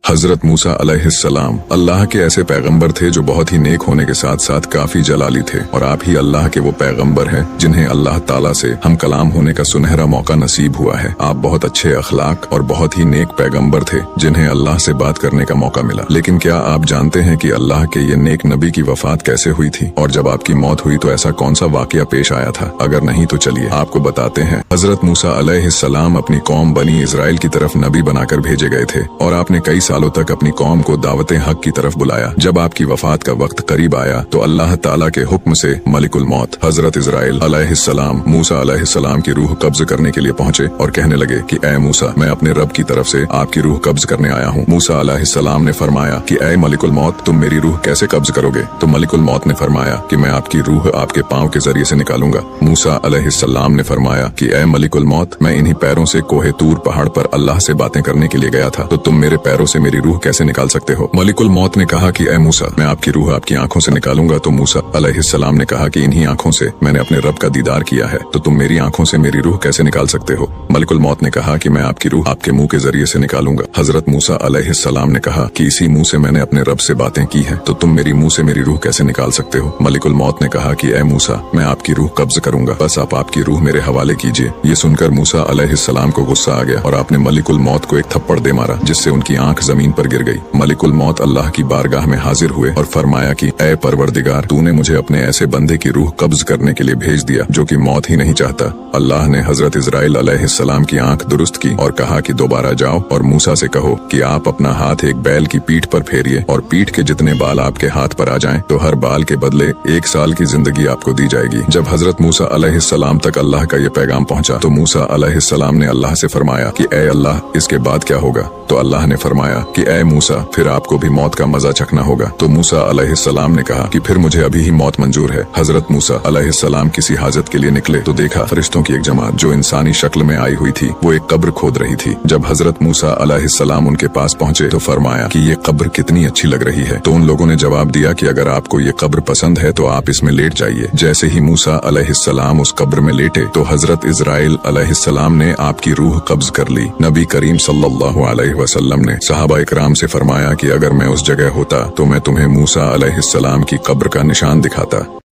हजरत मूसा अलैहिस्सलाम अल्लाह के ऐसे पैगंबर थे जो बहुत ही नेक होने के साथ साथ काफी जलाली थे, और आप ही अल्लाह के वो पैगंबर हैं जिन्हें अल्लाह ताला से हम कलाम होने का सुनहरा मौका नसीब हुआ है। आप बहुत अच्छे अखलाक और बहुत ही नेक पैगंबर थे जिन्हें अल्लाह से बात करने का मौका मिला। लेकिन क्या आप जानते हैं कि अल्लाह के ये नेक नबी की वफात कैसे हुई थी, और जब आपकी मौत हुई तो ऐसा कौन सा वाकया पेश आया था? अगर नहीं तो चलिए आपको बताते हैं। हजरत मूसा अलैहिस्सलाम अपनी कौम बनी इजराइल की तरफ नबी बनाकर भेजे गए थे, और आपने कई सालों तक अपनी कौम को दावत हक की तरफ बुलाया। जब आपकी वफात का वक्त करीब आया तो अल्लाह ताला के हुक्म से मलिकुल मौत हजरत इजराइल अलैहिस्सलाम मूसा अलैहिस्सलाम की रूह कब्ज करने के लिए पहुंचे और कहने लगे कि ऐ मूसा, मैं अपने रब की तरफ से आपकी रूह कब्ज करने आया हूँ। मूसा अलैहिस्सलाम ने फरमाया कि ऐ मलिकुल मौत, तुम मेरी रूह कैसे कब्ज करोगे? तो मलिकुल मौत ने फरमाया कि मैं आपकी रूह आपके पाँव के जरिए से निकालूंगा। मूसा अलैहिस्सलाम ने फरमाया कि ऐ मलिकुल मौत, मैं इन्हीं पैरों से कोहे तूर पहाड़ पर अल्लाह से बातें करने के लिए गया था, तो तुम मेरे पैरों से मेरी रूह कैसे निकाल सकते हो? मलिकुल मौत ने कहा कि ऐ मूसा, मैं आपकी रूह आपकी आंखों से निकालूंगा। तो मूसा अलैहिस्सलाम ने कहा कि इन्हीं आंखों से मैंने अपने रब का दीदार किया है, तो तुम मेरी आंखों से मेरी रूह कैसे निकाल सकते हो? मलिकुल मौत ने कहा कि मैं आपकी रूह आपके मुंह के जरिए से निकालूंगा। हजरत मूसा अलैहिस्सलाम ने कहा कि इसी मुंह से मैंने अपने रब से बातें की हैं, तो तुम मेरी मुंह से मेरी रूह कैसे निकाल सकते हो? मलिकुल मौत ने कहा कि ऐ मूसा, मैं आपकी रूह कब्ज करूंगा, बस आप आपकी रूह मेरे हवाले कीजिए। ये सुनकर मूसा अलैहिस्सलाम को गुस्सा आ गया और आपने मलिकुल मौत को एक थप्पड़ दे मारा, जिससे उनकी आंख जमीन पर गिर गई। मलिकुल मौत अल्लाह की बारगाह में हाजिर हुए और फरमाया कि ऐ परवरदिगार, तूने मुझे अपने ऐसे बंदे की रूह कब्ज करने के लिए भेज दिया जो कि मौत ही नहीं चाहता। अल्लाह ने हजरत इजराइल अलैहिस्सलाम की आंख दुरुस्त की और कहा कि दोबारा जाओ और मूसा से कहो कि आप अपना हाथ एक बैल की पीठ पर फेरिए, और पीठ के जितने बाल आपके हाथ पर आ जाएं तो हर बाल के बदले 1 साल की जिंदगी आपको दी जाएगी। जब हजरत मूसा अलैहिस्सलाम तक अल्लाह का ये पैगाम पहुंचा तो मूसा अलैहिस्सलाम ने अल्लाह से फरमाया कि ऐ अल्लाह, इसके बाद क्या होगा? तो अल्लाह ने फरमाया कि ऐ मूसा, फिर आपको भी मौत का मजा चखना होगा। तो मूसा अलैहिस्सलाम ने कहा कि फिर मुझे अभी ही मौत मंजूर है। हजरत मूसा अलैहिस्सलाम किसी हाजत के लिए निकले तो देखा फरिश्तों की एक जमात जो इंसानी शक्ल में आई हुई थी वो एक कब्र खोद रही थी। जब हजरत मूसा अलैहिस्सलाम उनके पास पहुंचे तो फरमाया कि ये कब्र कितनी अच्छी लग रही है। तो उन लोगों ने जवाब दिया कि अगर आपको ये कब्र पसंद है तो आप इसमें लेट जाइए। जैसे ही मूसा अलैहिस्सलाम उस कब्र में लेटे तो हजरत इजराइल अलैहिस्सलाम ने आपकी रूह कब्ज कर ली। नबी करीम सल्लल्लाहु अलैहि वसल्लम ने सहाबा इकराम से फरमाया कि अगर मैं उस जगह होता तो मैं तुम्हें मूसा अलैहिस्सलाम की कब्र का निशान दिखाता।